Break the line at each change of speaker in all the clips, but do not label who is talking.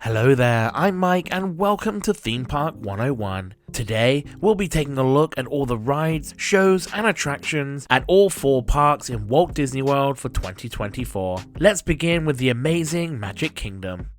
Hello there, I'm Mike and welcome to Theme Park 101. Today, we'll be taking a look at all the rides, shows and attractions at all 4 parks in Walt Disney World for 2024. Let's begin with the amazing Magic Kingdom.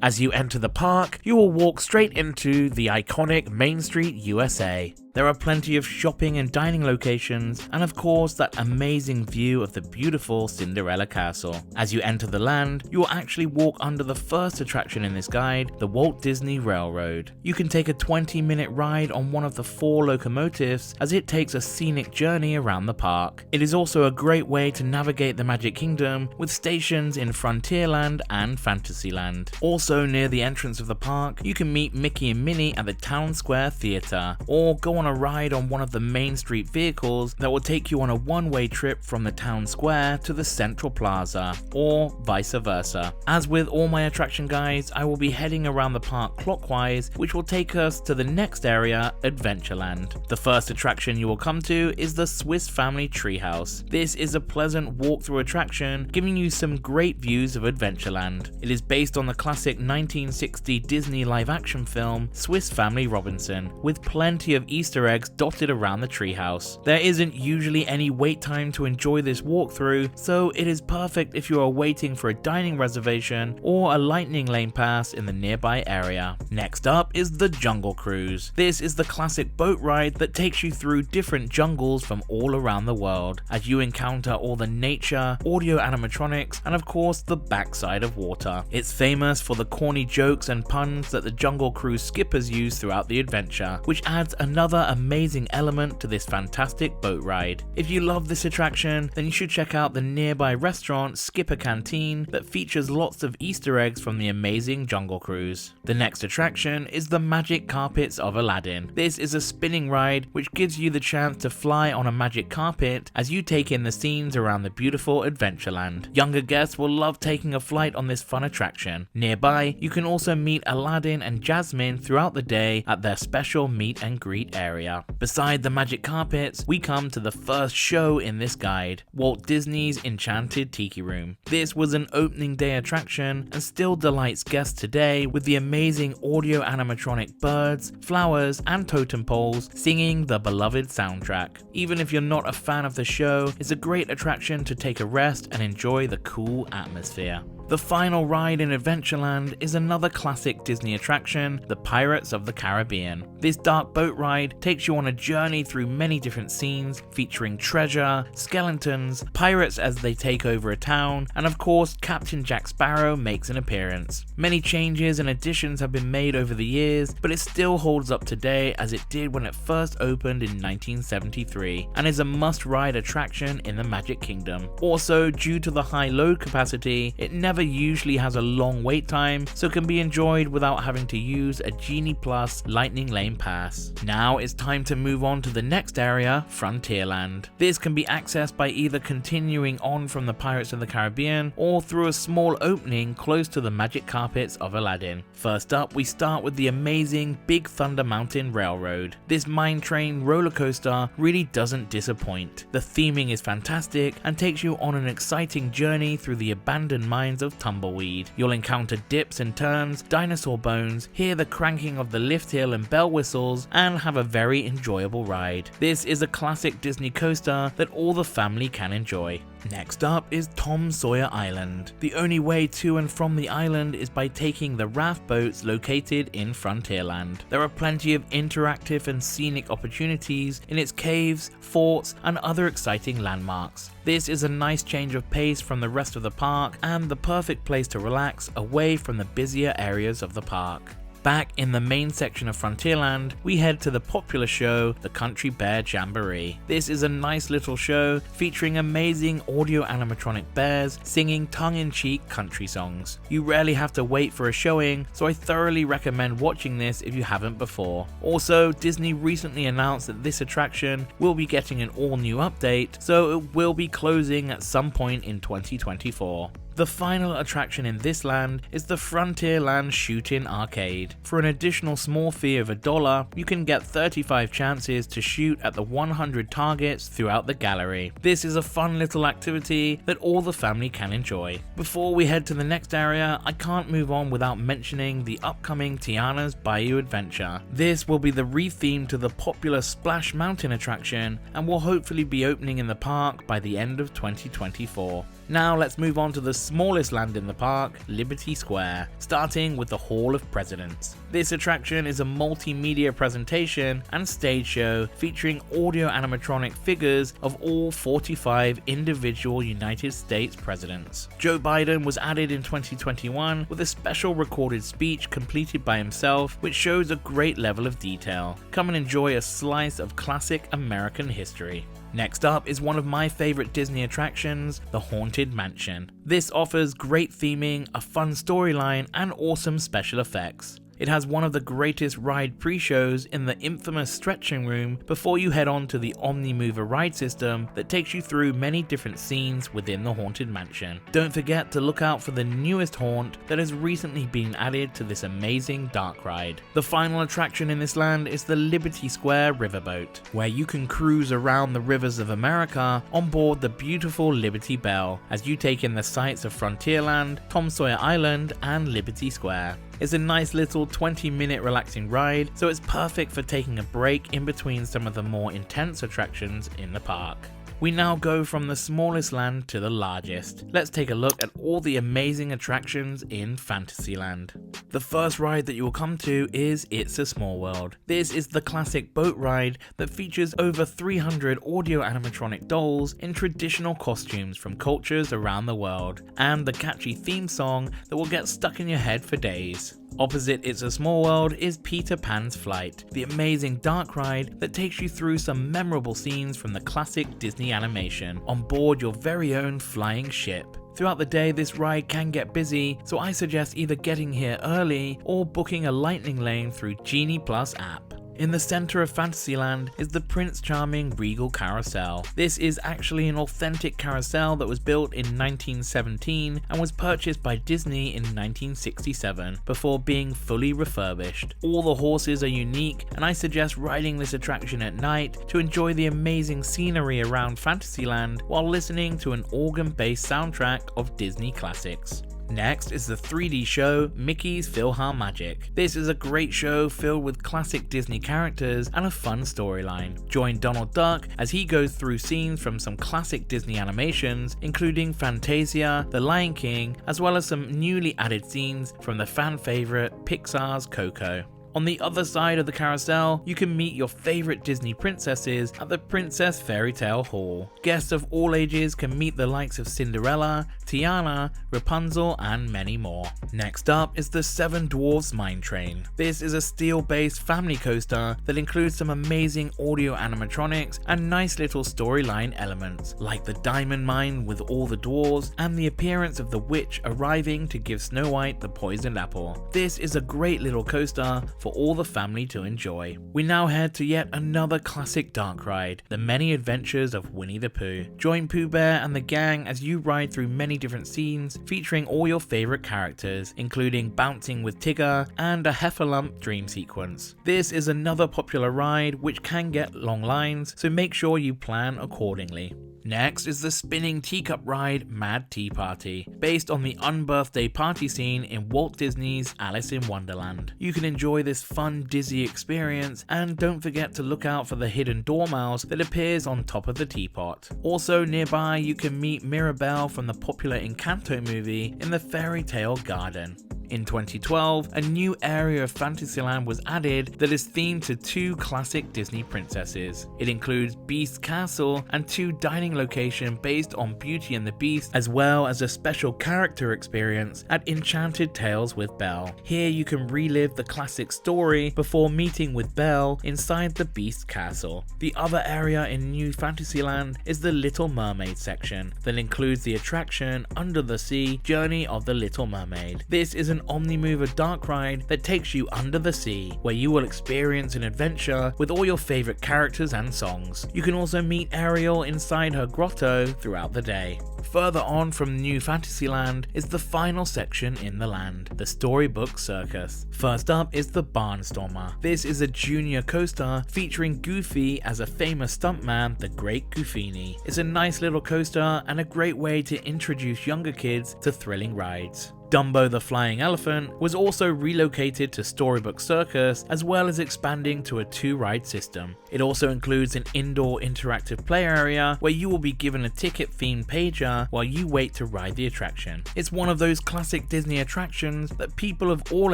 As you enter the park, you will walk straight into the iconic Main Street, U.S.A. There are plenty of shopping and dining locations, and of course that amazing view of the beautiful Cinderella Castle. As you enter the land, you will actually walk under the first attraction in this guide, the Walt Disney Railroad. You can take a 20-minute ride on one of the 4 locomotives as it takes a scenic journey around the park. It is also a great way to navigate the Magic Kingdom with stations in Frontierland and Fantasyland. Also near the entrance of the park, you can meet Mickey and Minnie at the Town Square Theatre, or go on a ride on one of the Main Street vehicles that will take you on a one-way trip from the Town Square to the Central Plaza, or vice versa. As with all my attraction guides, I will be heading around the park clockwise, which will take us to the next area, Adventureland. The first attraction you will come to is the Swiss Family Treehouse. This is a pleasant walkthrough attraction, giving you some great views of Adventureland. It is based on the classic 1960 Disney live-action film, Swiss Family Robinson, with plenty of Easter eggs dotted around the treehouse. There isn't usually any wait time to enjoy this walkthrough, so it is perfect if you are waiting for a dining reservation or a lightning lane pass in the nearby area. Next up is the Jungle Cruise. This is the classic boat ride that takes you through different jungles from all around the world, as you encounter all the nature, audio animatronics, and of course the backside of water. It's famous for the corny jokes and puns that the Jungle Cruise skippers use throughout the adventure, which adds another amazing element to this fantastic boat ride. If you love this attraction, then you should check out the nearby restaurant Skipper Canteen that features lots of Easter eggs from the amazing Jungle Cruise. The next attraction is the Magic Carpets of Aladdin. This is a spinning ride which gives you the chance to fly on a magic carpet as you take in the scenes around the beautiful Adventureland. Younger guests will love taking a flight on this fun attraction. Nearby, you can also meet Aladdin and Jasmine throughout the day at their special meet and greet area. Beside the magic carpets, we come to the first show in this guide, Walt Disney's Enchanted Tiki Room. This was an opening day attraction and still delights guests today with the amazing audio animatronic birds, flowers, and totem poles singing the beloved soundtrack. Even if you're not a fan of the show, it's a great attraction to take a rest and enjoy the cool atmosphere. The final ride in Adventureland is another classic Disney attraction, the Pirates of the Caribbean. This dark boat ride takes you on a journey through many different scenes featuring treasure, skeletons, pirates as they take over a town, and of course Captain Jack Sparrow makes an appearance. Many changes and additions have been made over the years, but it still holds up today as it did when it first opened in 1973, and is a must-ride attraction in the Magic Kingdom. Also, due to the high load capacity, it never usually has a long wait time, so can be enjoyed without having to use a Genie Plus Lightning Lane Pass. Now it's time to move on to the next area, Frontierland. This can be accessed by either continuing on from the Pirates of the Caribbean or through a small opening close to the Magic Carpets of Aladdin. First up, we start with the amazing Big Thunder Mountain Railroad. This mine train roller coaster really doesn't disappoint. The theming is fantastic and takes you on an exciting journey through the abandoned mines of Tumbleweed. You'll encounter dips and turns, dinosaur bones, hear the cranking of the lift hill and bell whistles, and have a very enjoyable ride. This is a classic Disney coaster that all the family can enjoy. Next up is Tom Sawyer Island. The only way to and from the island is by taking the raft boats located in Frontierland. There are plenty of interactive and scenic opportunities in its caves, forts, and other exciting landmarks. This is a nice change of pace from the rest of the park and the perfect place to relax away from the busier areas of the park. Back in the main section of Frontierland, we head to the popular show, the Country Bear Jamboree. This is a nice little show featuring amazing audio animatronic bears singing tongue-in-cheek country songs. You rarely have to wait for a showing, so I thoroughly recommend watching this if you haven't before. Also, Disney recently announced that this attraction will be getting an all-new update, so it will be closing at some point in 2024. The final attraction in this land is the Frontierland Shoot-In Arcade. For an additional small fee of $1, you can get 35 chances to shoot at the 100 targets throughout the gallery. This is a fun little activity that all the family can enjoy. Before we head to the next area, I can't move on without mentioning the upcoming Tiana's Bayou adventure. This will be the re-theme to the popular Splash Mountain attraction and will hopefully be opening in the park by the end of 2024. Now let's move on to the smallest land in the park, Liberty Square, starting with the Hall of Presidents. This attraction is a multimedia presentation and stage show featuring audio animatronic figures of all 45 individual United States presidents. Joe Biden was added in 2021 with a special recorded speech completed by himself, which shows a great level of detail. Come and enjoy a slice of classic American history. Next up is one of my favorite Disney attractions, the Haunted Mansion. This offers great theming, a fun storyline, and awesome special effects. It has one of the greatest ride pre-shows in the infamous stretching room before you head on to the Omni-Mover ride system that takes you through many different scenes within the Haunted Mansion. Don't forget to look out for the newest haunt that has recently been added to this amazing dark ride. The final attraction in this land is the Liberty Square Riverboat, where you can cruise around the rivers of America on board the beautiful Liberty Belle as you take in the sights of Frontierland, Sawyer Island, and Liberty Square. It's a nice little 20-minute relaxing ride, so it's perfect for taking a break in between some of the more intense attractions in the park. We now go from the smallest land to the largest. Let's take a look at all the amazing attractions in Fantasyland. The first ride that you will come to is It's a Small World. This is the classic boat ride that features over 300 audio animatronic dolls in traditional costumes from cultures around the world, and the catchy theme song that will get stuck in your head for days. Opposite It's a Small World is Peter Pan's Flight, the amazing dark ride that takes you through some memorable scenes from the classic Disney animation on board your very own flying ship. Throughout the day, this ride can get busy, so I suggest either getting here early or booking a lightning lane through Genie Plus app. In the center of Fantasyland is the Prince Charming Regal Carrousel. This is actually an authentic carousel that was built in 1917 and was purchased by Disney in 1967 before being fully refurbished. All the horses are unique, and I suggest riding this attraction at night to enjoy the amazing scenery around Fantasyland while listening to an organ-based soundtrack of Disney classics. Next is the 3D show Mickey's PhilharMagic. This is a great show filled with classic Disney characters and a fun storyline. Join Donald Duck as he goes through scenes from some classic Disney animations, including Fantasia, The Lion King, as well as some newly added scenes from the fan favorite Pixar's Coco. On the other side of the carousel, you can meet your favorite Disney princesses at the Princess Fairytale Hall. Guests of all ages can meet the likes of Cinderella, Tiana, Rapunzel, and many more. Next up is the Seven Dwarfs Mine Train. This is a steel-based family coaster that includes some amazing audio animatronics and nice little storyline elements, like the diamond mine with all the dwarves and the appearance of the witch arriving to give Snow White the poisoned apple. This is a great little coaster for all the family to enjoy. We now head to yet another classic dark ride, The Many Adventures of Winnie the Pooh. Join Pooh Bear and the gang as you ride through many different scenes featuring all your favorite characters, including Bouncing with Tigger and a Heffalump dream sequence. This is another popular ride which can get long lines, so make sure you plan accordingly. Next is the spinning teacup ride Mad Tea Party, based on the unbirthday party scene in Walt Disney's Alice in Wonderland. You can enjoy this fun dizzy experience, and don't forget to look out for the hidden dormouse that appears on top of the teapot. Also nearby you can meet Mirabelle from the popular Encanto movie in the Fairytale Garden. In 2012, a new area of Fantasyland was added that is themed to two classic Disney princesses. It includes Beast's Castle and two dining locations based on Beauty and the Beast, as well as a special character experience at Enchanted Tales with Belle. Here you can relive the classic story before meeting with Belle inside the Beast's Castle. The other area in New Fantasyland is the Little Mermaid section that includes the attraction Under the Sea Journey of the Little Mermaid. This is an Omni-Mover dark ride that takes you under the sea, where you will experience an adventure with all your favorite characters and songs. You can also meet Ariel inside her grotto throughout the day. Further on from New Fantasyland is the final section in the land, the Storybook Circus. First up is the Barnstormer. This is a junior coaster featuring Goofy as a famous stuntman, the Great Goofini. It's a nice little coaster and a great way to introduce younger kids to thrilling rides. Dumbo the Flying Elephant was also relocated to Storybook Circus, as well as expanding to a 2-ride system. It also includes an indoor interactive play area where you will be given a ticket-themed pager while you wait to ride the attraction. It's one of those classic Disney attractions that people of all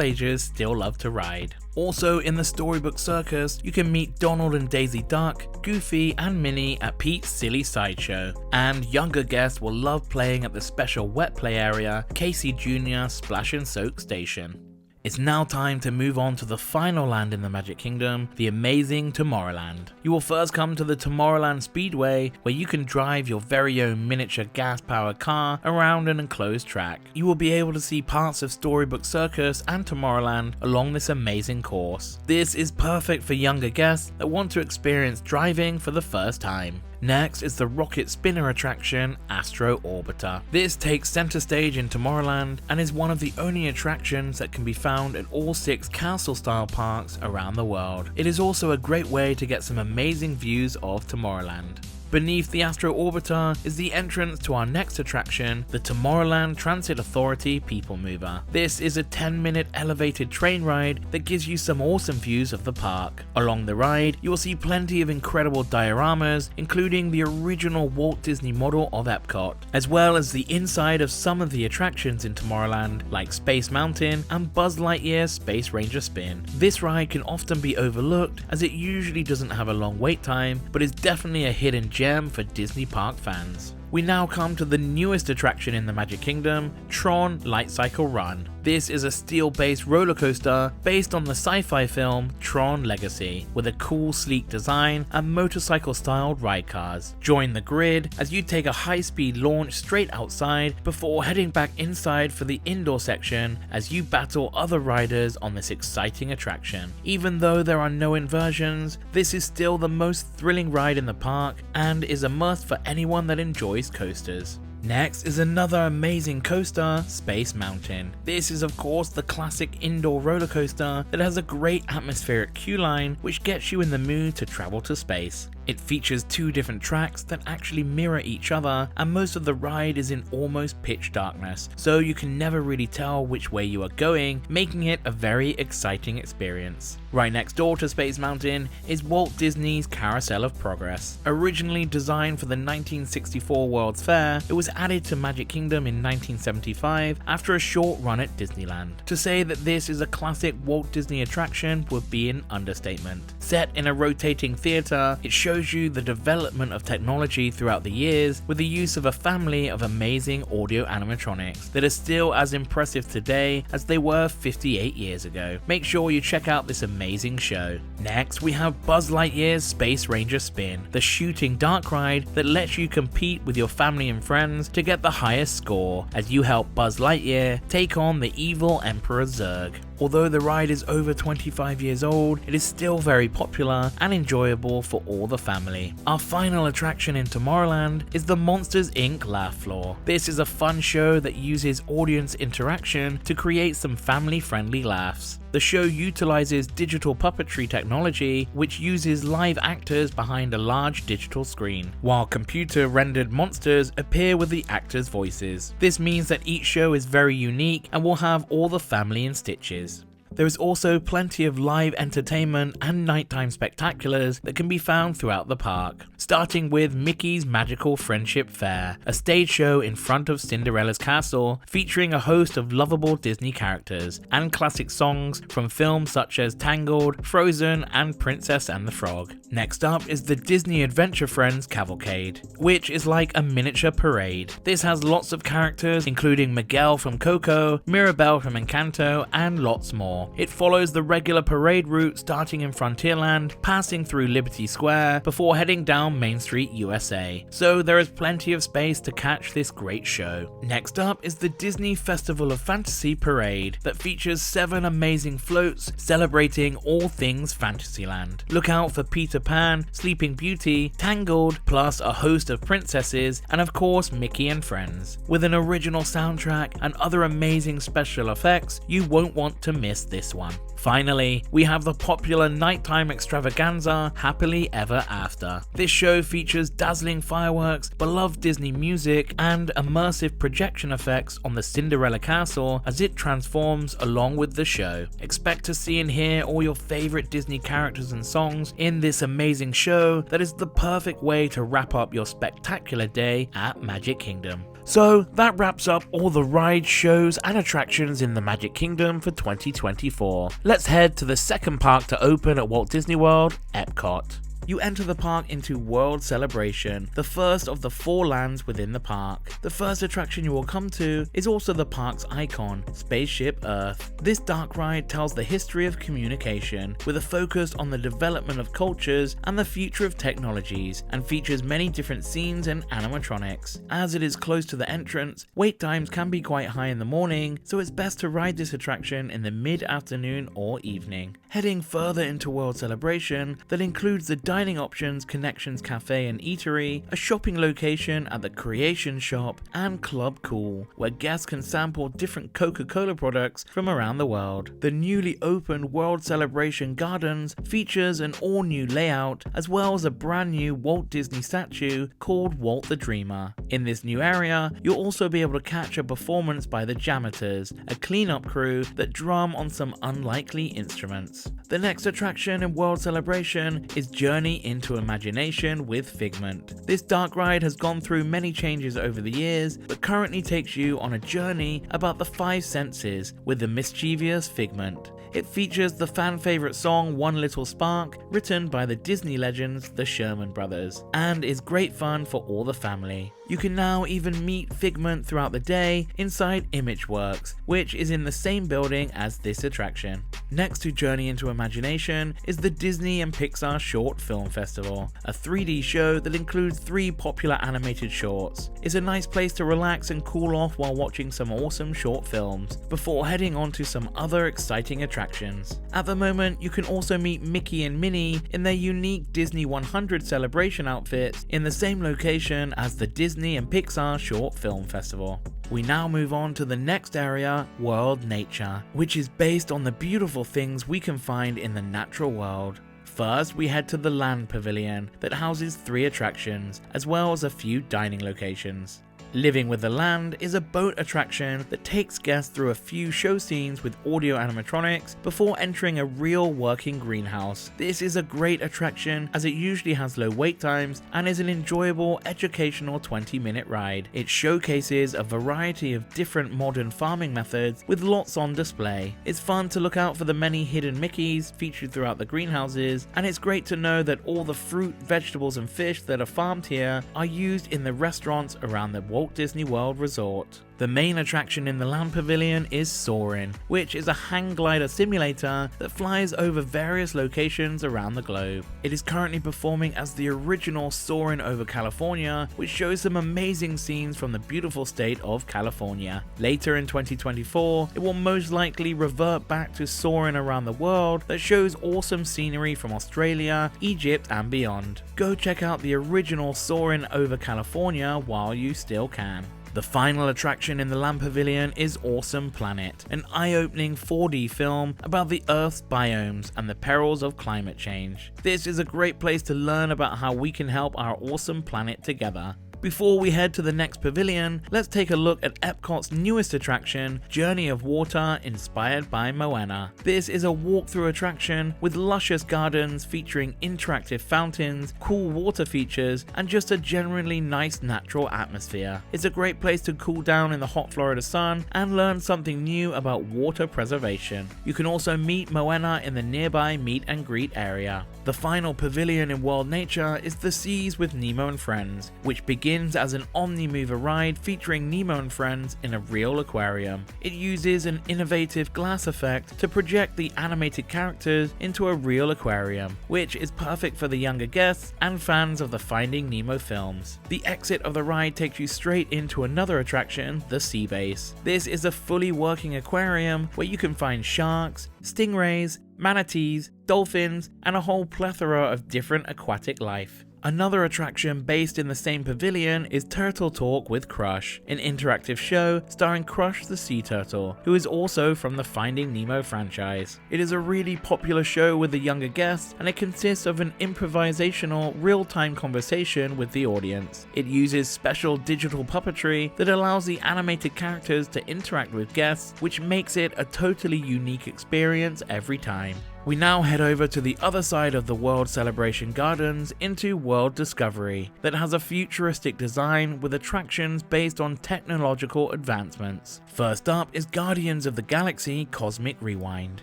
ages still love to ride. Also in the Storybook Circus, you can meet Donald and Daisy Duck, Goofy and Minnie at Pete's Silly Sideshow, and younger guests will love playing at the special wet play area, Casey Jr. Splash and Soak Station. It's now time to move on to the final land in the Magic Kingdom, the amazing Tomorrowland. You will first come to the Tomorrowland Speedway, where you can drive your very own miniature gas-powered car around an enclosed track. You will be able to see parts of Storybook Circus and Tomorrowland along this amazing course. This is perfect for younger guests that want to experience driving for the first time. Next is the rocket spinner attraction, Astro Orbiter. This takes center stage in Tomorrowland and is one of the only attractions that can be found at all 6 Carrousel-style parks around the world. It is also a great way to get some amazing views of Tomorrowland. Beneath the Astro Orbiter is the entrance to our next attraction, the Tomorrowland Transit Authority People Mover. This is a 10-minute elevated train ride that gives you some awesome views of the park. Along the ride, you will see plenty of incredible dioramas, including the original Walt Disney model of EPCOT, as well as the inside of some of the attractions in Tomorrowland, like Space Mountain and Buzz Lightyear's Space Ranger Spin. This ride can often be overlooked as it usually doesn't have a long wait time, but is definitely a hidden gem for Disney park fans. We now come to the newest attraction in the Magic Kingdom, Tron Light Cycle Run. This is a steel-based roller coaster based on the sci-fi film Tron Legacy, with a cool sleek design and motorcycle-styled ride cars. Join the grid as you take a high-speed launch straight outside before heading back inside for the indoor section as you battle other riders on this exciting attraction. Even though there are no inversions, this is still the most thrilling ride in the park and is a must for anyone that enjoys coasters. Next is another amazing coaster, Space Mountain. This is of course the classic indoor roller coaster that has a great atmospheric queue line which gets you in the mood to travel to space. It features 2 different tracks that actually mirror each other, and most of the ride is in almost pitch darkness, so you can never really tell which way you are going, making it a very exciting experience. Right next door to Space Mountain is Walt Disney's Carousel of Progress. Originally designed for the 1964 World's Fair, it was added to Magic Kingdom in 1975 after a short run at Disneyland. To say that this is a classic Walt Disney attraction would be an understatement. Set in a rotating theater, it shows you the development of technology throughout the years with the use of a family of amazing audio animatronics that are still as impressive today as they were 58 years ago. Make sure you check out this amazing show. Next, we have Buzz Lightyear's Space Ranger Spin, the shooting dark ride that lets you compete with your family and friends to get the highest score as you help Buzz Lightyear take on the evil Emperor Zurg. Although the ride is over 25 years old, it is still very popular and enjoyable for all the family. Our final attraction in Tomorrowland is the Monsters Inc. Laugh Floor. This is a fun show that uses audience interaction to create some family-friendly laughs. The show utilizes digital puppetry technology, which uses live actors behind a large digital screen, while computer-rendered monsters appear with the actors' voices. This means that each show is very unique and will have all the family in stitches. There is also plenty of live entertainment and nighttime spectaculars that can be found throughout the park, starting with Mickey's Magical Friendship Fair, a stage show in front of Cinderella's castle featuring a host of lovable Disney characters and classic songs from films such as Tangled, Frozen, and Princess and the Frog. Next up is the Disney Adventure Friends Cavalcade, which is like a miniature parade. This has lots of characters including Miguel from Coco, Mirabelle from Encanto, and lots more. more. It follows the regular parade route starting in Frontierland, passing through Liberty Square before heading down Main Street, USA. So there is plenty of space to catch this great show. Next up is the Disney Festival of Fantasy Parade that features 7 amazing floats celebrating all things Fantasyland. Look out for Peter Pan, Sleeping Beauty, Tangled, plus a host of princesses, and of course Mickey and Friends. With an original soundtrack and other amazing special effects, you won't want to miss this one. Finally, we have the popular nighttime extravaganza Happily Ever After. This show features dazzling fireworks, beloved Disney music, and immersive projection effects on the Cinderella castle as it transforms along with the show. Expect to see and hear all your favorite Disney characters and songs in this amazing show that is the perfect way to wrap up your spectacular day at Magic Kingdom. So that wraps up all the rides, shows and attractions in the Magic Kingdom for 2024. Let's head to the second park to open at Walt Disney World, Epcot. You enter the park into World Celebration, the first of the 4 lands within the park. The first attraction you will come to is also the park's icon, Spaceship Earth. This dark ride tells the history of communication, with a focus on the development of cultures and the future of technologies, and features many different scenes and animatronics. As it is close to the entrance, wait times can be quite high in the morning, so it's best to ride this attraction in the mid-afternoon or evening. Heading further into World Celebration, that includes the dining options, Connections Cafe and Eatery, a shopping location at the Creation Shop, and Club Cool, where guests can sample different Coca-Cola products from around the world. The newly opened World Celebration Gardens features an all-new layout, as well as a brand new Walt Disney statue called Walt the Dreamer. In this new area, you'll also be able to catch a performance by the Jamaters, a cleanup crew that drum on some unlikely instruments. The next attraction in World Celebration is Journey into Imagination with Figment. This dark ride has gone through many changes over the years, but currently takes you on a journey about the 5 senses with the mischievous Figment. It features the fan favorite song One Little Spark, written by the Disney legends the Sherman Brothers, and is great fun for all the family. You can now even meet Figment throughout the day inside Imageworks, which is in the same building as this attraction. Next to Journey into Imagination is the Disney and Pixar Short Film Festival, a 3D show that includes 3 popular animated shorts. It's a nice place to relax and cool off while watching some awesome short films, before heading on to some other exciting attractions. At the moment, you can also meet Mickey and Minnie in their unique Disney 100 celebration outfits in the same location as the Disney and Pixar Short Film Festival. We now move on to the next area, World Nature, which is based on the beautiful things we can find in the natural world. First, we head to the Land Pavilion that houses 3 attractions, as well as a few dining locations. Living with the Land is a boat attraction that takes guests through a few show scenes with audio animatronics before entering a real working greenhouse. This is a great attraction as it usually has low wait times and is an enjoyable educational 20-minute ride. It showcases a variety of different modern farming methods with lots on display. It's fun to look out for the many hidden Mickeys featured throughout the greenhouses, and it's great to know that all the fruit, vegetables and fish that are farmed here are used in the restaurants around the Walt Disney World Resort. The main attraction in the Land Pavilion is Soarin', which is a hang glider simulator that flies over various locations around the globe. It is currently performing as the original Soarin' over California, which shows some amazing scenes from the beautiful state of California. Later in 2024, it will most likely revert back to Soarin' around the world that shows awesome scenery from Australia, Egypt and beyond. Go check out the original Soarin' over California while you still can. The final attraction in the Land Pavilion is Awesome Planet, an eye-opening 4D film about the Earth's biomes and the perils of climate change. This is a great place to learn about how we can help our awesome planet together. Before we head to the next pavilion, let's take a look at Epcot's newest attraction, Journey of Water, inspired by Moana. This is a walkthrough attraction with luscious gardens featuring interactive fountains, cool water features, and just a generally nice natural atmosphere. It's a great place to cool down in the hot Florida sun and learn something new about water preservation. You can also meet Moana in the nearby meet and greet area. The final pavilion in World Nature is the Seas with Nemo and Friends, which begins begins as an Omni-Mover ride featuring Nemo and friends in a real aquarium. It uses an innovative glass effect to project the animated characters into a real aquarium, which is perfect for the younger guests and fans of the Finding Nemo films. The exit of the ride takes you straight into another attraction, the Sea Base. This is a fully working aquarium where you can find sharks, stingrays, manatees, dolphins, and a whole plethora of different aquatic life. Another attraction based in the same pavilion is Turtle Talk with Crush, an interactive show starring Crush the sea turtle, who is also from the Finding Nemo franchise. It is a really popular show with the younger guests, and it consists of an improvisational, real-time conversation with the audience. It uses special digital puppetry that allows the animated characters to interact with guests, which makes it a totally unique experience every time. We now head over to the other side of the World Celebration Gardens into World Discovery, that has a futuristic design with attractions based on technological advancements. First up is Guardians of the Galaxy Cosmic Rewind.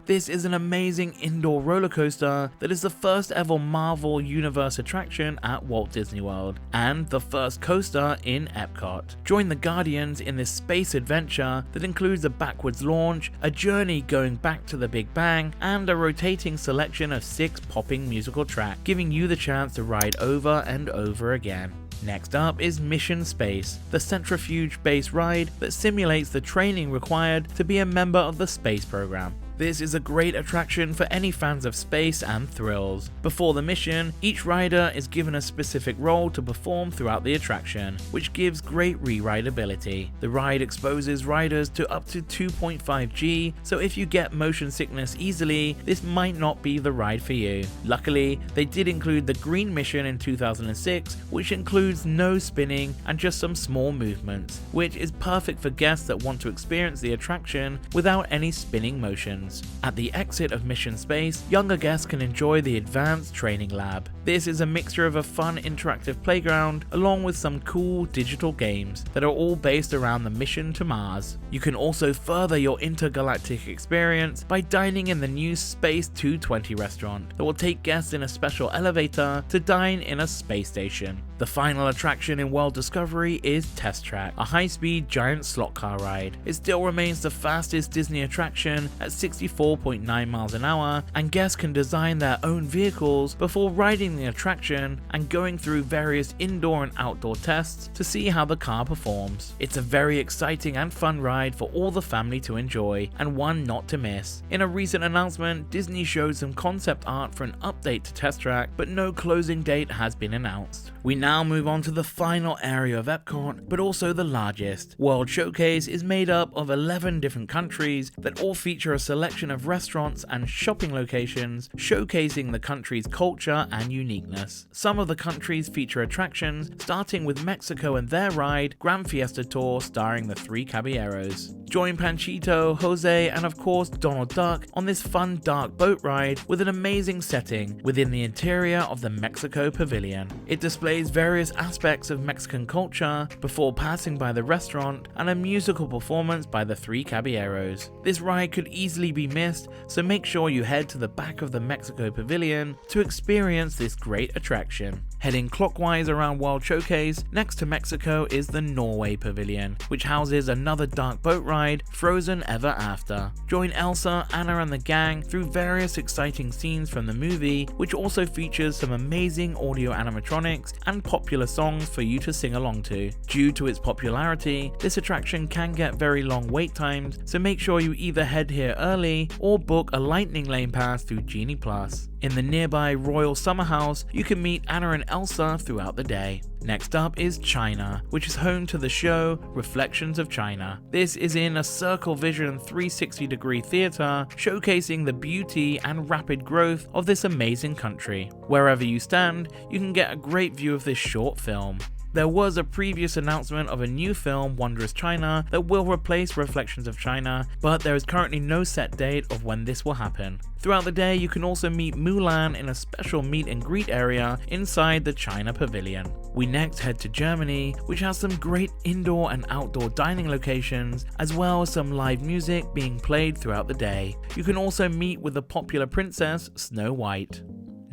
This is an amazing indoor roller coaster that is the first ever Marvel Universe attraction at Walt Disney World, and the first coaster in EPCOT. Join the Guardians in this space adventure that includes a backwards launch, a journey going back to the Big Bang, and a rotating selection of 6 popping musical tracks, giving you the chance to ride over and over again. Next up is Mission Space, the centrifuge-based ride that simulates the training required to be a member of the space program. This is a great attraction for any fans of space and thrills. Before the mission, each rider is given a specific role to perform throughout the attraction, which gives great re-rideability. The ride exposes riders to up to 2.5 G, so if you get motion sickness easily, this might not be the ride for you. Luckily, they did include the green mission in 2006, which includes no spinning and just some small movements, which is perfect for guests that want to experience the attraction without any spinning motions. At the exit of Mission Space, younger guests can enjoy the Advanced Training Lab. This is a mixture of a fun interactive playground along with some cool digital games that are all based around the mission to Mars. You can also further your intergalactic experience by dining in the new Space 220 restaurant that will take guests in a special elevator to dine in a space station. The final attraction in World Discovery is Test Track, a high-speed giant slot car ride. It still remains the fastest Disney attraction at 64.9 miles an hour, and guests can design their own vehicles before riding the attraction and going through various indoor and outdoor tests to see how the car performs. It's a very exciting and fun ride for all the family to enjoy, and one not to miss. In a recent announcement, Disney showed some concept art for an update to Test Track, but no closing date has been announced. We now move on to the final area of EPCOT, but also the largest. World Showcase is made up of 11 different countries that all feature a selection of restaurants and shopping locations showcasing the country's culture and uniqueness. Some of the countries feature attractions, starting with Mexico and their ride, Grand Fiesta Tour starring the 3 Caballeros. Join Panchito, Jose, and of course Donald Duck on this fun dark boat ride with an amazing setting within the interior of the Mexico Pavilion. It displays various aspects of Mexican culture before passing by the restaurant and a musical performance by the 3 Caballeros. This ride could easily be missed, so make sure you head to the back of the Mexico Pavilion to experience this great attraction. Heading clockwise around World Showcase, next to Mexico is the Norway Pavilion, which houses another dark boat ride, Frozen Ever After. Join Elsa, Anna and the gang through various exciting scenes from the movie, which also features some amazing audio animatronics and popular songs for you to sing along to. Due to its popularity, this attraction can get very long wait times, so make sure you either head here early or book a lightning lane pass through Genie Plus. In the nearby Royal Summer House, you can meet Anna and Elsa throughout the day. Next up is China, which is home to the show Reflections of China. This is in a Circle Vision 360-degree theater showcasing the beauty and rapid growth of this amazing country. Wherever you stand, you can get a great view of this short film. There was a previous announcement of a new film, Wondrous China, that will replace Reflections of China, but there is currently no set date of when this will happen. Throughout the day, you can also meet Mulan in a special meet and greet area inside the China Pavilion. We next head to Germany, which has some great indoor and outdoor dining locations, as well as some live music being played throughout the day. You can also meet with the popular princess, Snow White.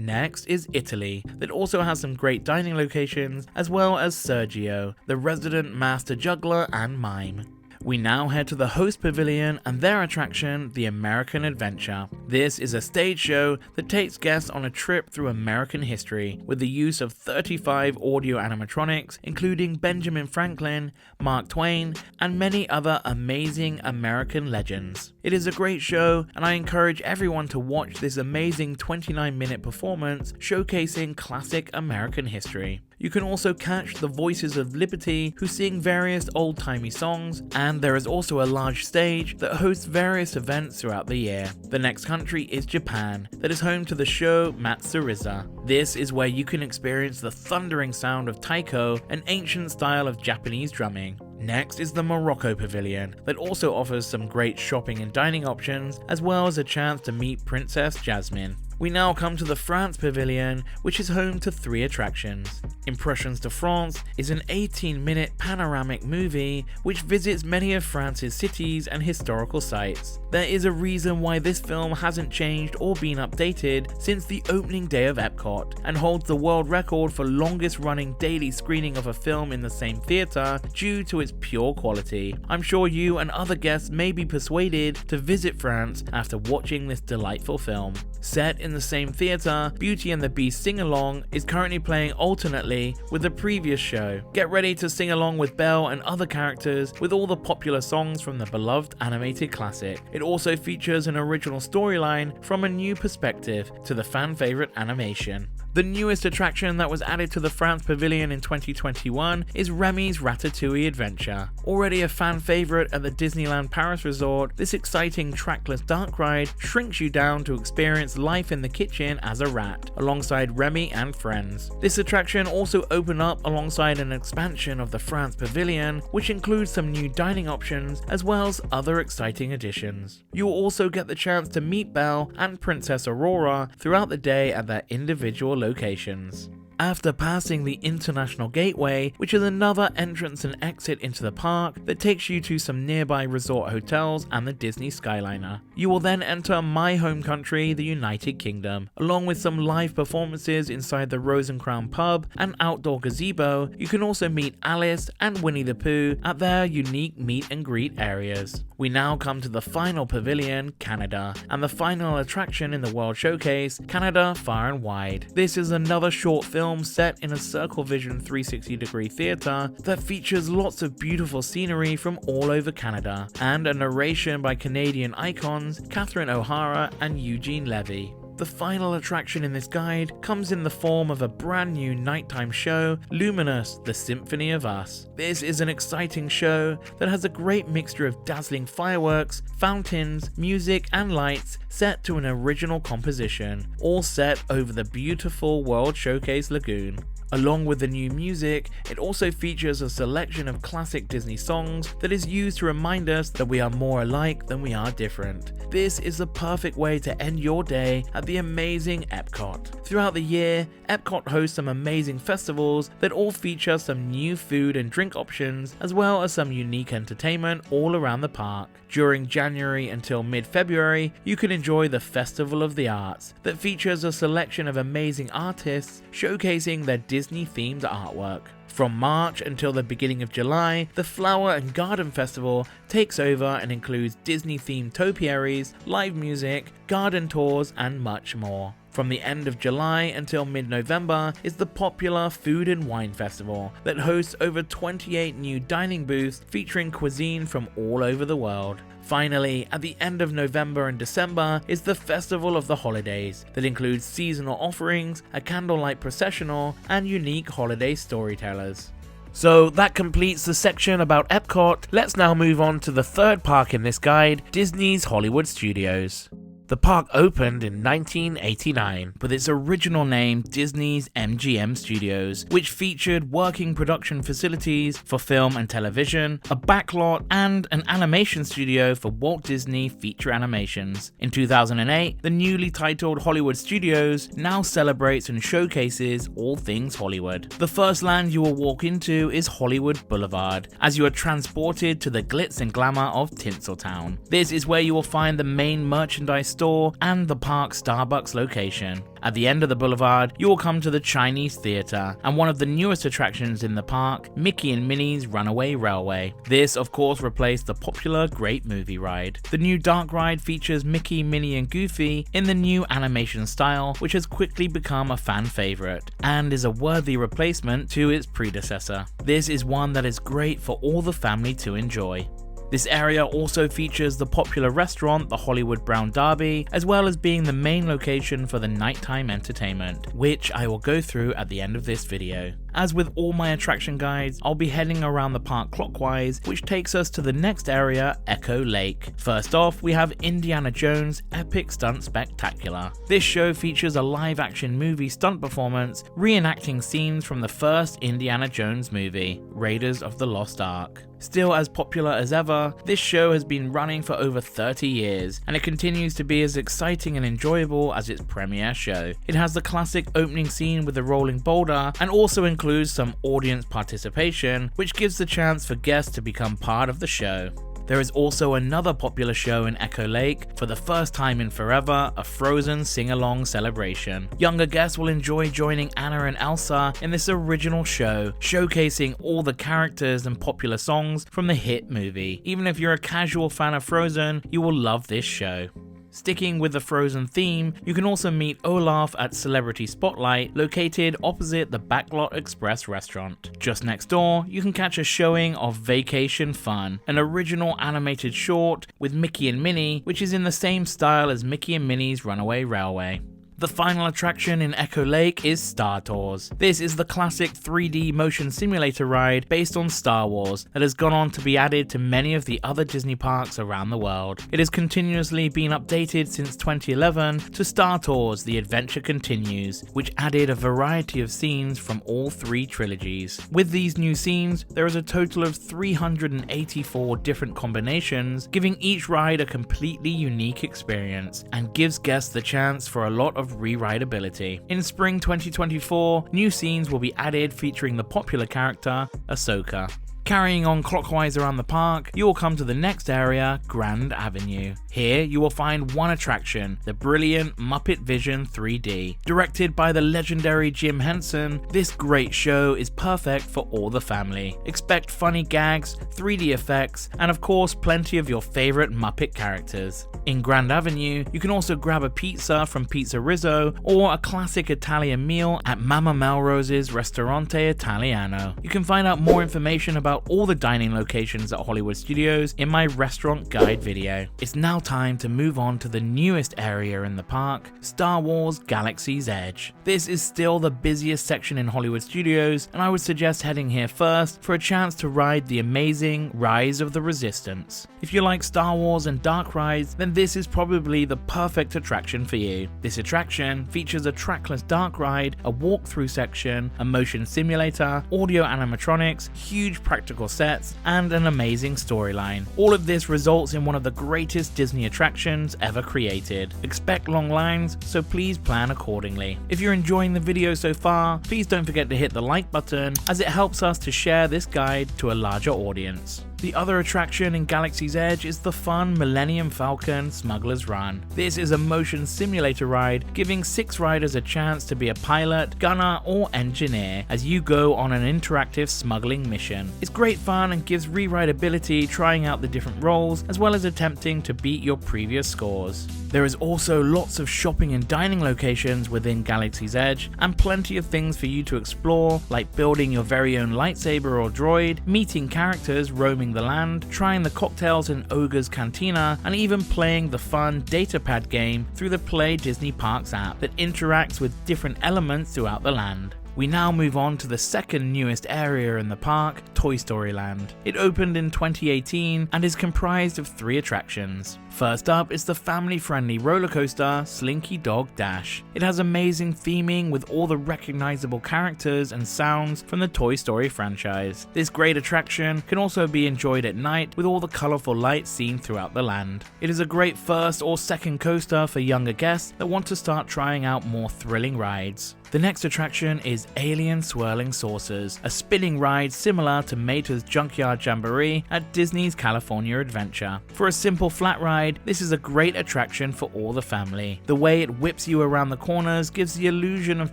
Next is Italy, that also has some great dining locations, as well as Sergio, the resident master juggler and mime. We now head to the host pavilion and their attraction, the American Adventure. This is a stage show that takes guests on a trip through American history with the use of 35 audio animatronics, including Benjamin Franklin, Mark Twain, and many other amazing American legends. It is a great show, and I encourage everyone to watch this amazing 29-minute performance showcasing classic American history. You can also catch the Voices of Liberty, who sing various old-timey songs, and there is also a large stage that hosts various events throughout the year. The next country is Japan, that is home to the show Matsuriza. This is where you can experience the thundering sound of taiko, an ancient style of Japanese drumming. Next is the Morocco Pavilion, that also offers some great shopping and dining options, as well as a chance to meet Princess Jasmine. We now come to the France Pavilion, which is home to 3 attractions. Impressions de France is an 18-minute panoramic movie which visits many of France's cities and historical sites. There is a reason why this film hasn't changed or been updated since the opening day of EPCOT, and holds the world record for longest running daily screening of a film in the same theatre due to its pure quality. I'm sure you and other guests may be persuaded to visit France after watching this delightful film. Set in the same theatre, Beauty and the Beast sing-along is currently playing alternately with the previous show. Get ready to sing along with Belle and other characters with all the popular songs from the beloved animated classic. It also features an original storyline from a new perspective to the fan favourite animation. The newest attraction that was added to the France Pavilion in 2021 is Remy's Ratatouille Adventure. Already a fan favourite at the Disneyland Paris Resort, this exciting trackless dark ride shrinks you down to experience life in the kitchen as a rat, alongside Remy and friends. This attraction also opened up alongside an expansion of the France Pavilion, which includes some new dining options as well as other exciting additions. You will also get the chance to meet Belle and Princess Aurora throughout the day at their individual locations. After passing the International Gateway, which is another entrance and exit into the park that takes you to some nearby resort hotels and the Disney Skyliner, you will then enter my home country, the United Kingdom. Along with some live performances inside the Rose and Crown pub and outdoor gazebo, you can also meet Alice and Winnie the Pooh at their unique meet and greet areas. We now come to the final pavilion, Canada, and the final attraction in the World Showcase, Canada Far and Wide. This is another short film set in a Circle Vision 360-degree theatre that features lots of beautiful scenery from all over Canada, and a narration by Canadian icons Catherine O'Hara and Eugene Levy. The final attraction in this guide comes in the form of a brand new nighttime show, Luminous, The Symphony of Us. This is an exciting show that has a great mixture of dazzling fireworks, fountains, music and lights set to an original composition, all set over the beautiful World Showcase Lagoon. Along with the new music, it also features a selection of classic Disney songs that is used to remind us that we are more alike than we are different. This is the perfect way to end your day at the amazing EPCOT. Throughout the year, EPCOT hosts some amazing festivals that all feature some new food and drink options, as well as some unique entertainment all around the park. During January until mid-February, you can enjoy the Festival of the Arts that features a selection of amazing artists showcasing their Disney-themed artwork. From March until the beginning of July, the Flower and Garden Festival takes over and includes Disney-themed topiaries, live music, garden tours, and much more. From the end of July until mid-November is the popular Food and Wine Festival that hosts over 28 new dining booths featuring cuisine from all over the world. Finally, at the end of November and December is the Festival of the Holidays that includes seasonal offerings, a candlelight processional, and unique holiday storytellers. So that completes the section about EPCOT. Let's now move on to the third park in this guide, Disney's Hollywood Studios. The park opened in 1989 with its original name Disney's MGM Studios, which featured working production facilities for film and television, a backlot, and an animation studio for Walt Disney feature animations. In 2008, the newly titled Hollywood Studios now celebrates and showcases all things Hollywood. The first land you will walk into is Hollywood Boulevard, as you are transported to the glitz and glamour of Tinseltown. This is where you will find the main merchandise store and the park's Starbucks location. At the end of the boulevard, you will come to the Chinese Theatre and one of the newest attractions in the park, Mickey and Minnie's Runaway Railway. This, of course, replaced the popular Great Movie Ride. The new dark ride features Mickey, Minnie and Goofy in the new animation style, which has quickly become a fan favorite and is a worthy replacement to its predecessor. This is one that is great for all the family to enjoy. This area also features the popular restaurant, the Hollywood Brown Derby, as well as being the main location for the nighttime entertainment, which I will go through at the end of this video. As with all my attraction guides, I'll be heading around the park clockwise, which takes us to the next area, Echo Lake. First off, we have Indiana Jones Epic Stunt Spectacular. This show features a live-action movie stunt performance reenacting scenes from the first Indiana Jones movie, Raiders of the Lost Ark. Still as popular as ever, this show has been running for over 30 years, and it continues to be as exciting and enjoyable as its premiere show. It has the classic opening scene with the rolling boulder, and also includes some audience participation, which gives the chance for guests to become part of the show. There is also another popular show in Echo Lake, for the first time in forever, a Frozen sing-along celebration. Younger guests will enjoy joining Anna and Elsa in this original show, showcasing all the characters and popular songs from the hit movie. Even if you're a casual fan of Frozen, you will love this show. Sticking with the Frozen theme, you can also meet Olaf at Celebrity Spotlight, located opposite the Backlot Express restaurant. Just next door, you can catch a showing of Vacation Fun, an original animated short with Mickey and Minnie, which is in the same style as Mickey and Minnie's Runaway Railway. The final attraction in Echo Lake is Star Tours. This is the classic 3D motion simulator ride based on Star Wars that has gone on to be added to many of the other Disney parks around the world. It has continuously been updated since 2011 to Star Tours The Adventure Continues, which added a variety of scenes from all three trilogies. With these new scenes, there is a total of 384 different combinations, giving each ride a completely unique experience and gives guests the chance for a lot of rewritability. In spring 2024, new scenes will be added featuring the popular character Ahsoka. Carrying on clockwise around the park, you will come to the next area, Grand Avenue. Here you will find one attraction, the brilliant Muppet Vision 3D. Directed by the legendary Jim Henson, this great show is perfect for all the family. Expect funny gags, 3D effects, and of course plenty of your favorite Muppet characters. In Grand Avenue, you can also grab a pizza from Pizza Rizzo or a classic Italian meal at Mama Melrose's Ristorante Italiano. You can find out more information about all the dining locations at Hollywood Studios in my restaurant guide video. It's now time to move on to the newest area in the park, Star Wars Galaxy's Edge. This is still the busiest section in Hollywood Studios, and I would suggest heading here first for a chance to ride the amazing Rise of the Resistance. If you like Star Wars and dark rides, then this is probably the perfect attraction for you. This attraction features a trackless dark ride, a walkthrough section, a motion simulator, audio animatronics, huge practical sets, and an amazing storyline. All of this results in one of the greatest Disney attractions ever created. Expect long lines, so please plan accordingly. If you're enjoying the video so far, please don't forget to hit the like button, as it helps us to share this guide to a larger audience. The other attraction in Galaxy's Edge is the fun Millennium Falcon Smuggler's Run. This is a motion simulator ride, giving 6 riders a chance to be a pilot, gunner, or engineer as you go on an interactive smuggling mission. It's great fun and gives rewritability, trying out the different roles, as well as attempting to beat your previous scores. There is also lots of shopping and dining locations within Galaxy's Edge, and plenty of things for you to explore, like building your very own lightsaber or droid, meeting characters roaming the land, trying the cocktails in Ogre's Cantina, and even playing the fun datapad game through the Play Disney Parks app that interacts with different elements throughout the land. We now move on to the second newest area in the park, Toy Story Land. It opened in 2018 and is comprised of 3 attractions. First up is the family-friendly roller coaster, Slinky Dog Dash. It has amazing theming with all the recognizable characters and sounds from the Toy Story franchise. This great attraction can also be enjoyed at night with all the colorful lights seen throughout the land. It is a great first or second coaster for younger guests that want to start trying out more thrilling rides. The next attraction is Alien Swirling Saucers, a spinning ride similar to Mater's Junkyard Jamboree at Disney's California Adventure. For a simple flat ride, this is a great attraction for all the family. The way it whips you around the corners gives the illusion of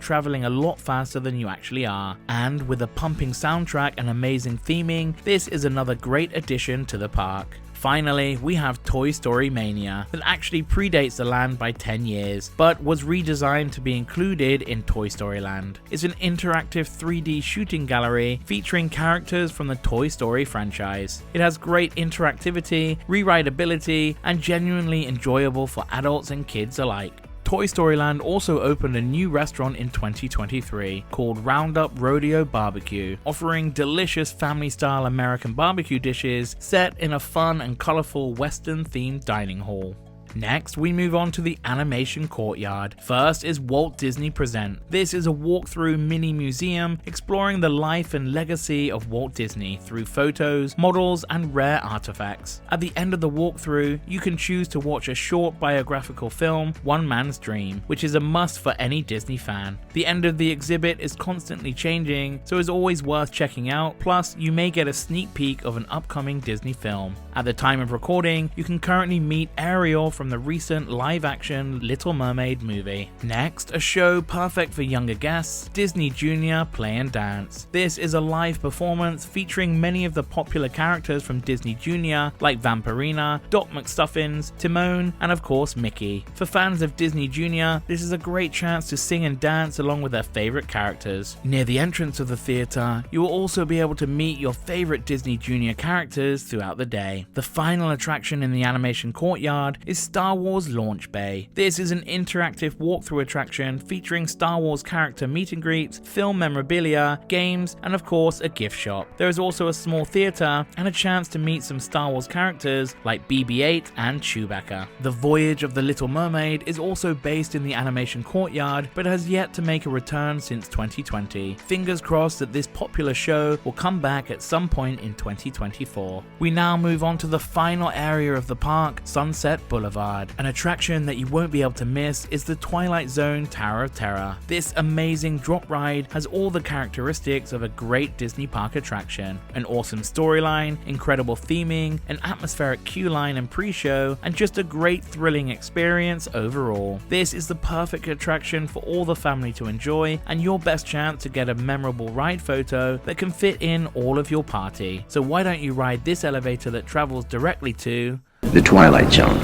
traveling a lot faster than you actually are. And with a pumping soundtrack and amazing theming, this is another great addition to the park. Finally, we have Toy Story Mania, that actually predates the land by 10 years, but was redesigned to be included in Toy Story Land. It's an interactive 3D shooting gallery featuring characters from the Toy Story franchise. It has great interactivity, rewritability, and genuinely enjoyable for adults and kids alike. Toy Story Land also opened a new restaurant in 2023 called Roundup Rodeo Barbecue, offering delicious family-style American barbecue dishes set in a fun and colorful Western-themed dining hall. Next, we move on to the Animation Courtyard. First is Walt Disney Present. This is a walkthrough mini museum exploring the life and legacy of Walt Disney through photos, models, and rare artifacts. At the end of the walkthrough, you can choose to watch a short biographical film, One Man's Dream, which is a must for any Disney fan. The end of the exhibit is constantly changing, so it's always worth checking out, plus you may get a sneak peek of an upcoming Disney film. At the time of recording, you can currently meet Ariel from the recent live-action Little Mermaid movie. Next, a show perfect for younger guests, Disney Junior Play and Dance. This is a live performance featuring many of the popular characters from Disney Junior like Vampirina, Doc McStuffins, Timon, and of course Mickey. For fans of Disney Junior, this is a great chance to sing and dance along with their favorite characters. Near the entrance of the theater, you will also be able to meet your favorite Disney Junior characters throughout the day. The final attraction in the Animation Courtyard is Star Wars Launch Bay. This is an interactive walkthrough attraction featuring Star Wars character meet and greets, film memorabilia, games, and of course a gift shop. There is also a small theater and a chance to meet some Star Wars characters like BB-8 and Chewbacca. The Voyage of the Little Mermaid is also based in the Animation Courtyard, but has yet to make a return since 2020. Fingers crossed that this popular show will come back at some point in 2024. We now move on to the final area of the park, Sunset Boulevard. An attraction that you won't be able to miss is the Twilight Zone Tower of Terror. This amazing drop ride has all the characteristics of a great Disney park attraction. An awesome storyline, incredible theming, an atmospheric queue line and pre-show, and just a great thrilling experience overall. This is the perfect attraction for all the family to enjoy and your best chance to get a memorable ride photo that can fit in all of your party. So why don't you ride this elevator that travels directly to
the Twilight Zone.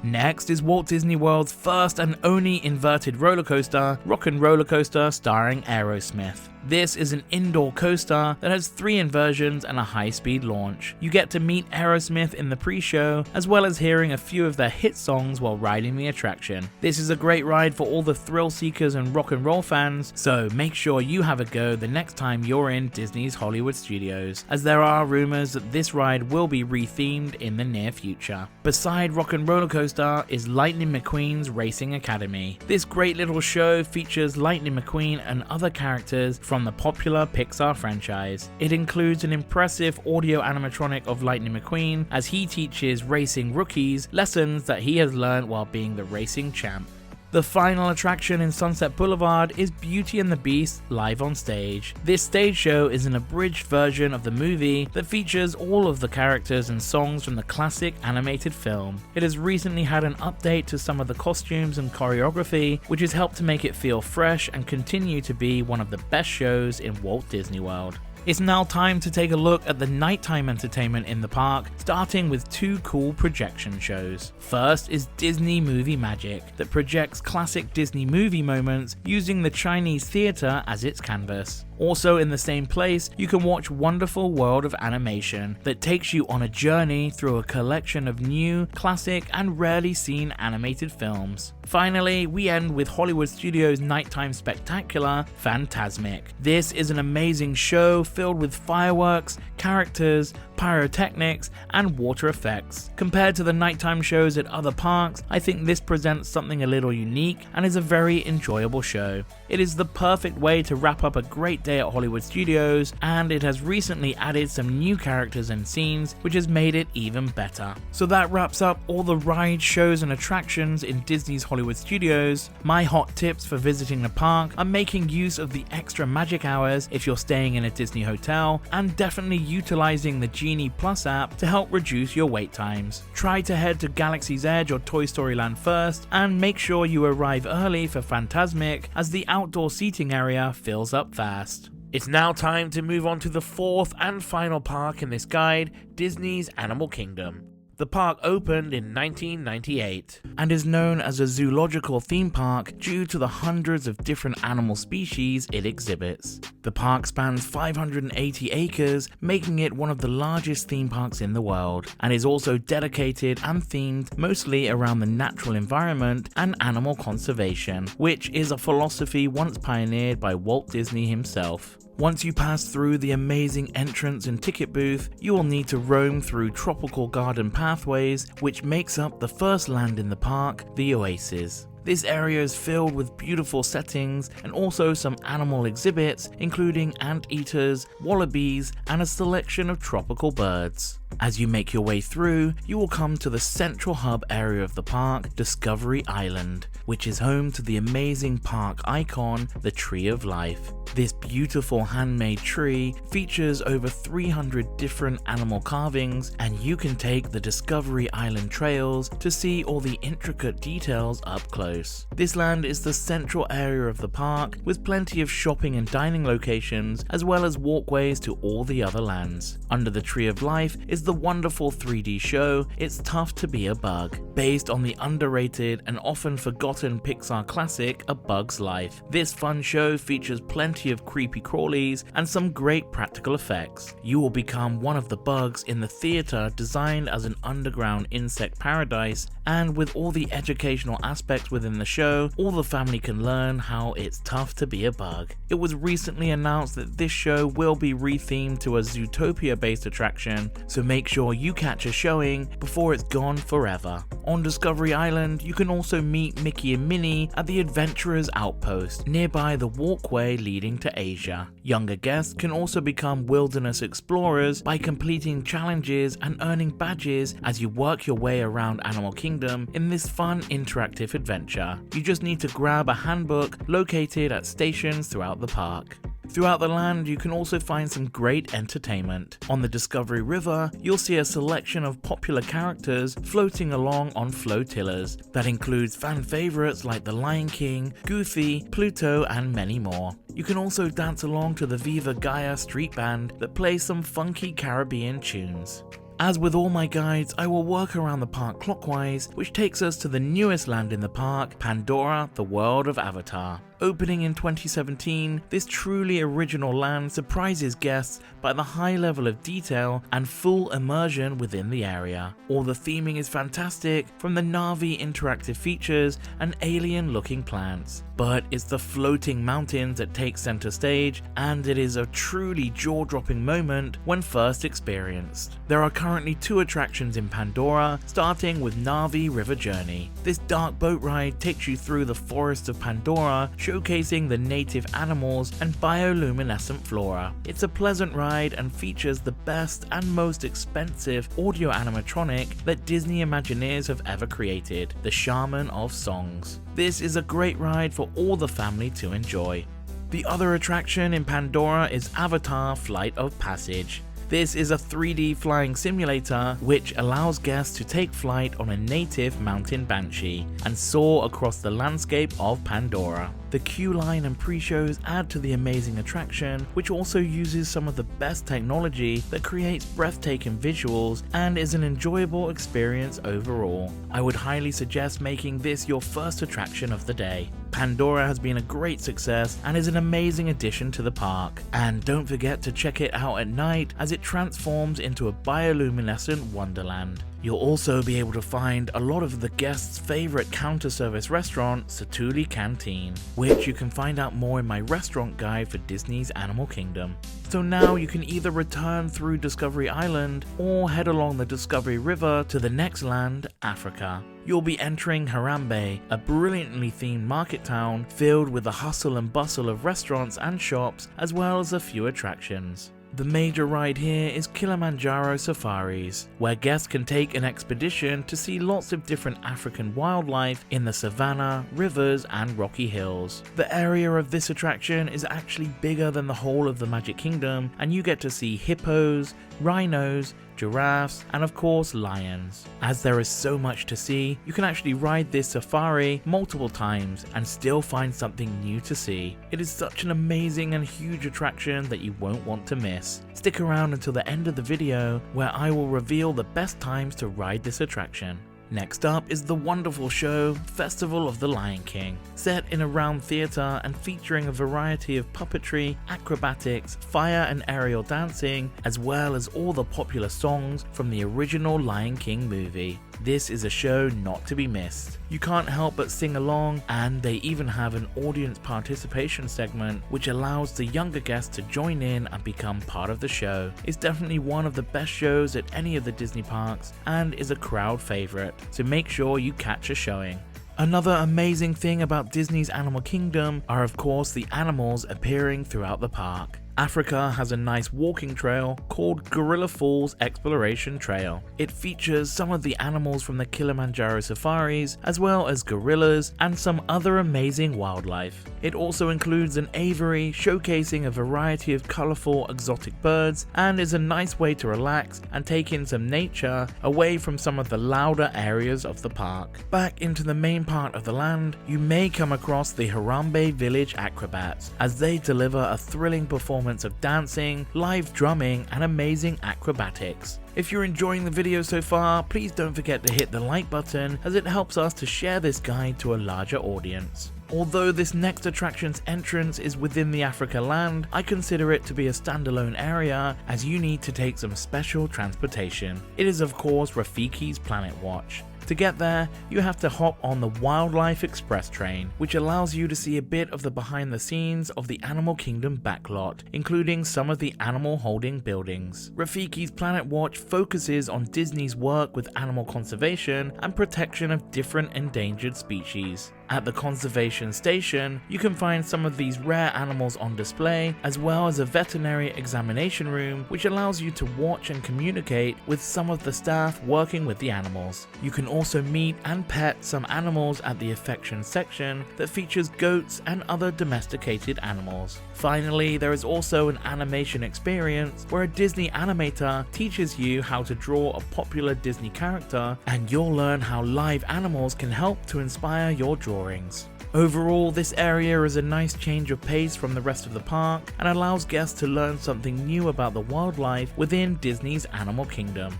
Next is Walt Disney World's first and only inverted roller coaster, Rock 'n' Roller Coaster starring Aerosmith. This is an indoor coaster that has 3 inversions and a high-speed launch. You get to meet Aerosmith in the pre-show, as well as hearing a few of their hit songs while riding the attraction. This is a great ride for all the thrill seekers and rock and roll fans, so make sure you have a go the next time you're in Disney's Hollywood Studios, as there are rumors that this ride will be rethemed in the near future. Beside Rock 'n' Roller Coaster is Lightning McQueen's Racing Academy. This great little show features Lightning McQueen and other characters from the popular Pixar franchise. It includes an impressive audio animatronic of Lightning McQueen as he teaches racing rookies lessons that he has learned while being the racing champ. The final attraction in Sunset Boulevard is Beauty and the Beast live on stage. This stage show is an abridged version of the movie that features all of the characters and songs from the classic animated film. It has recently had an update to some of the costumes and choreography, which has helped to make it feel fresh and continue to be one of the best shows in Walt Disney World. It's now time to take a look at the nighttime entertainment in the park, starting with 2 cool projection shows. First is Disney Movie Magic, that projects classic Disney movie moments using the Chinese theater as its canvas. Also in the same place, you can watch Wonderful World of Animation that takes you on a journey through a collection of new, classic, and rarely seen animated films. Finally, we end with Hollywood Studios' nighttime spectacular, Fantasmic. This is an amazing show filled with fireworks, characters, pyrotechnics, and water effects. Compared to the nighttime shows at other parks, I think this presents something a little unique and is a very enjoyable show. It is the perfect way to wrap up a great day at Hollywood Studios, and it has recently added some new characters and scenes, which has made it even better. So that wraps up all the rides, shows, and attractions in Disney's Hollywood Studios. My hot tips for visiting the park are making use of the extra magic hours if you're staying in a Disney hotel, and definitely utilizing the Genie Plus app to help reduce your wait times. Try to head to Galaxy's Edge or Toy Story Land first, and make sure you arrive early for Fantasmic, as the outdoor seating area fills up fast. It's now time to move on to the fourth and final park in this guide, Disney's Animal Kingdom. The park opened in 1998 and is known as a zoological theme park due to the hundreds of different animal species it exhibits. The park spans 580 acres, making it one of the largest theme parks in the world, and is also dedicated and themed mostly around the natural environment and animal conservation, which is a philosophy once pioneered by Walt Disney himself. Once you pass through the amazing entrance and ticket booth, you will need to roam through tropical garden pathways, which makes up the first land in the park, the Oasis. This area is filled with beautiful settings and also some animal exhibits, including anteaters, wallabies, and a selection of tropical birds. As you make your way through, you will come to the central hub area of the park, Discovery Island, which is home to the amazing park icon, the Tree of Life. This beautiful handmade tree features over 300 different animal carvings, and you can take the Discovery Island trails to see all the intricate details up close. This land is the central area of the park, with plenty of shopping and dining locations, as well as walkways to all the other lands. Under the Tree of Life is the wonderful 3D show, It's Tough to Be a Bug, based on the underrated and often forgotten Pixar classic, A Bug's Life. This fun show features plenty of creepy crawlies and some great practical effects. You will become one of the bugs in the theater designed as an underground insect paradise, and with all the educational aspects within the show, all the family can learn how it's tough to be a bug. It was recently announced that this show will be rethemed to a Zootopia based attraction, so make sure you catch a showing before it's gone forever. On Discovery Island, you can also meet Mickey and Minnie at the Adventurers Outpost, nearby the walkway leading to Asia. Younger guests can also become wilderness explorers by completing challenges and earning badges as you work your way around Animal Kingdom in this fun interactive adventure. You just need to grab a handbook located at stations throughout the park. Throughout the land, you can also find some great entertainment. On the Discovery River, you'll see a selection of popular characters floating along on flotillas. That includes fan favorites like the Lion King, Goofy, Pluto, and many more. You can also dance along to the Viva Gaia street band that plays some funky Caribbean tunes. As with all my guides, I will work around the park clockwise, which takes us to the newest land in the park, Pandora, the world of Avatar. Opening in 2017, this truly original land surprises guests by the high level of detail and full immersion within the area. All the theming is fantastic, from the Na'vi interactive features and alien-looking plants. But it's the floating mountains that take center stage, and it is a truly jaw-dropping moment when first experienced. There are currently 2 attractions in Pandora, starting with Na'vi River Journey. This dark boat ride takes you through the forests of Pandora, showcasing the native animals and bioluminescent flora. It's a pleasant ride and features the best and most expensive audio animatronic that Disney Imagineers have ever created, the Shaman of Songs. This is a great ride for all the family to enjoy. The other attraction in Pandora is Avatar Flight of Passage. This is a 3D flying simulator which allows guests to take flight on a native mountain banshee and soar across the landscape of Pandora. The queue line and pre-shows add to the amazing attraction, which also uses some of the best technology that creates breathtaking visuals and is an enjoyable experience overall. I would highly suggest making this your first attraction of the day. Pandora has been a great success and is an amazing addition to the park. And don't forget to check it out at night as it transforms into a bioluminescent wonderland. You'll also be able to find a lot of the guests' favorite counter-service restaurant, Satuli Canteen, which you can find out more in my restaurant guide for Disney's Animal Kingdom. So now you can either return through Discovery Island or head along the Discovery River to the next land, Africa. You'll be entering Harambe, a brilliantly themed market town filled with the hustle and bustle of restaurants and shops, as well as a few attractions. The major ride here is Kilimanjaro Safaris, where guests can take an expedition to see lots of different African wildlife in the savannah, rivers, and rocky hills. The area of this attraction is actually bigger than the whole of the Magic Kingdom, and you get to see hippos, rhinos, giraffes, and of course lions. As there is so much to see, you can actually ride this safari multiple times and still find something new to see. It is such an amazing and huge attraction that you won't want to miss. Stick around until the end of the video where I will reveal the best times to ride this attraction. Next up is the wonderful show Festival of the Lion King, set in a round theatre and featuring a variety of puppetry, acrobatics, fire and aerial dancing, as well as all the popular songs from the original Lion King movie. This is a show not to be missed. You can't help but sing along, and they even have an audience participation segment which allows the younger guests to join in and become part of the show. It's definitely one of the best shows at any of the Disney parks and is a crowd favourite, so make sure you catch a showing. Another amazing thing about Disney's Animal Kingdom are of course the animals appearing throughout the park. Africa has a nice walking trail called Gorilla Falls Exploration Trail. It features some of the animals from the Kilimanjaro safaris, as well as gorillas and some other amazing wildlife. It also includes an aviary showcasing a variety of colourful exotic birds, and is a nice way to relax and take in some nature away from some of the louder areas of the park. Back into the main part of the land, you may come across the Harambe Village Acrobats, as they deliver a thrilling performance of dancing, live drumming, and amazing acrobatics. If you're enjoying the video so far, please don't forget to hit the like button, as it helps us to share this guide to a larger audience. Although this next attraction's entrance is within the Africa land, I consider it to be a standalone area, as you need to take some special transportation. It is of course Rafiki's Planet Watch. To get there, you have to hop on the Wildlife Express train, which allows you to see a bit of the behind the scenes of the Animal Kingdom backlot, including some of the animal holding buildings. Rafiki's Planet Watch focuses on Disney's work with animal conservation and protection of different endangered species. At the conservation station, you can find some of these rare animals on display, as well as a veterinary examination room which allows you to watch and communicate with some of the staff working with the animals. You can also meet and pet some animals at the affection section that features goats and other domesticated animals. Finally, there is also an animation experience where a Disney animator teaches you how to draw a popular Disney character, and you'll learn how live animals can help to inspire your drawings. Overall, this area is a nice change of pace from the rest of the park and allows guests to learn something new about the wildlife within Disney's Animal Kingdom.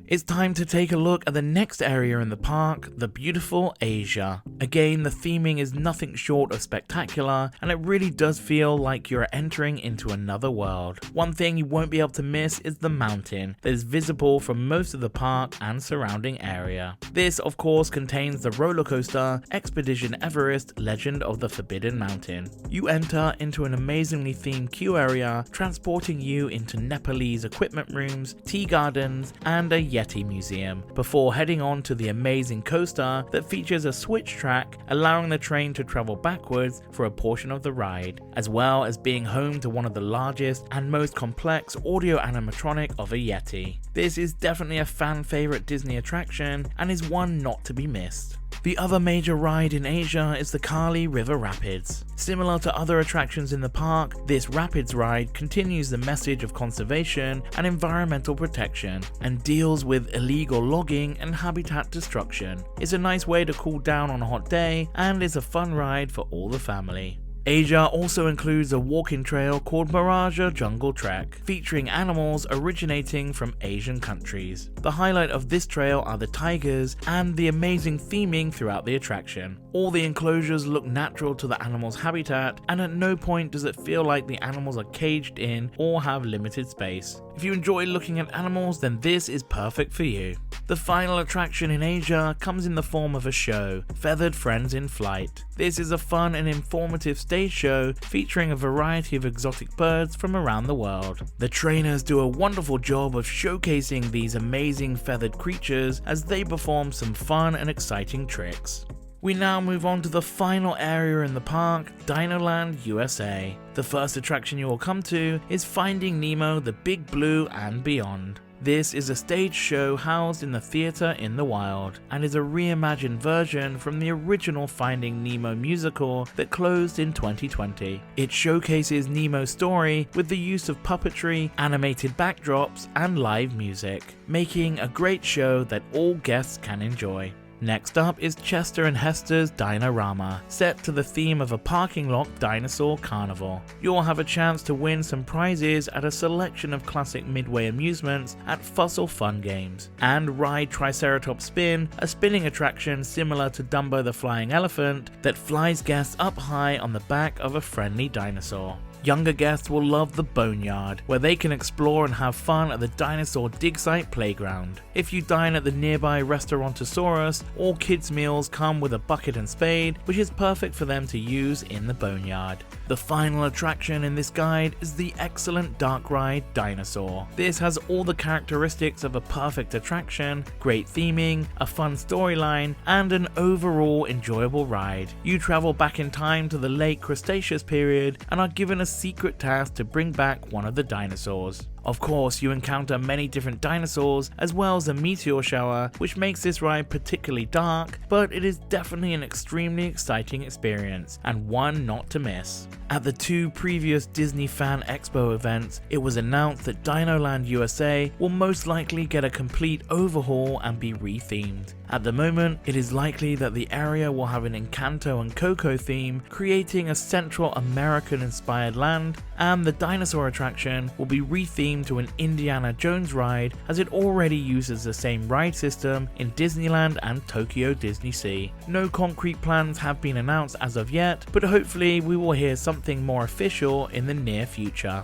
It's time to take a look at the next area in the park, the beautiful Asia. Again, the theming is nothing short of spectacular, and it really does feel like you're entering into another world. One thing you won't be able to miss is the mountain that is visible from most of the park and surrounding area. This of course contains the roller coaster Expedition Everest Legend of the Forbidden Mountain. You enter into an amazingly themed queue area, transporting you into Nepalese equipment rooms, tea gardens, and a Yeti museum, before heading on to the amazing coaster that features a switch track, allowing the train to travel backwards for a portion of the ride, as well as being home to one of the largest and most complex audio animatronic of a Yeti. This is definitely a fan favorite Disney attraction and is one not to be missed. The other major ride in Asia is the Kali River Rapids. Similar to other attractions in the park, this rapids ride continues the message of conservation and environmental protection, and deals with illegal logging and habitat destruction. It's a nice way to cool down on a hot day, and is a fun ride for all the family. Asia also includes a walking trail called Miraja Jungle Trek, featuring animals originating from Asian countries. The highlight of this trail are the tigers and the amazing theming throughout the attraction. All the enclosures look natural to the animals' habitat, and at no point does it feel like the animals are caged in or have limited space. If you enjoy looking at animals, then this is perfect for you. The final attraction in Asia comes in the form of a show, Feathered Friends in Flight. This is a fun and informative stage show featuring a variety of exotic birds from around the world. The trainers do a wonderful job of showcasing these amazing feathered creatures as they perform some fun and exciting tricks. We now move on to the final area in the park, Dinoland, USA. The first attraction you will come to is Finding Nemo, the Big Blue and Beyond. This is a stage show housed in the Theatre in the Wild, and is a reimagined version from the original Finding Nemo musical that closed in 2020. It showcases Nemo's story with the use of puppetry, animated backdrops, and live music, making a great show that all guests can enjoy. Next up is Chester and Hester's Dinorama, set to the theme of a parking lot dinosaur carnival. You'll have a chance to win some prizes at a selection of classic Midway amusements at Fossil Fun Games, and ride Triceratops Spin, a spinning attraction similar to Dumbo the Flying Elephant that flies guests up high on the back of a friendly dinosaur. Younger guests will love the Boneyard, where they can explore and have fun at the Dinosaur Dig Site playground. If you dine at the nearby Restaurantosaurus, all kids' meals come with a bucket and spade, which is perfect for them to use in the Boneyard. The final attraction in this guide is the excellent dark ride Dinosaur. This has all the characteristics of a perfect attraction, great theming, a fun storyline, and an overall enjoyable ride. You travel back in time to the late Cretaceous period and are given a secret task to bring back one of the dinosaurs. Of course, you encounter many different dinosaurs as well as a meteor shower, which makes this ride particularly dark, but it is definitely an extremely exciting experience and one not to miss. At the two previous Disney Fan Expo events, it was announced that Dinoland USA will most likely get a complete overhaul and be rethemed. At the moment, it is likely that the area will have an Encanto and Coco theme, creating a Central American-inspired land, and the dinosaur attraction will be rethemed to an Indiana Jones ride, as it already uses the same ride system in Disneyland and Tokyo Disney Sea. No concrete plans have been announced as of yet, but hopefully we will hear something more official in the near future.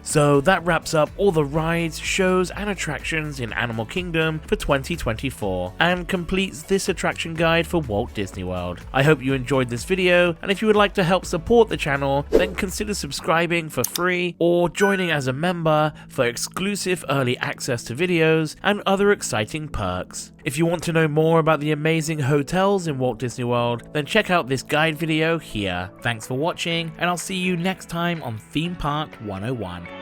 So that wraps up all the rides, shows and attractions in Animal Kingdom for 2024 and completes this attraction guide for Walt Disney World. I hope you enjoyed this video, and if you would like to help support the channel, then consider subscribing for free or joining as a member for exclusive early access to videos and other exciting perks. If you want to know more about the amazing hotels in Walt Disney World, then check out this guide video here. Thanks for watching, and I'll see you next time on Theme Park 101.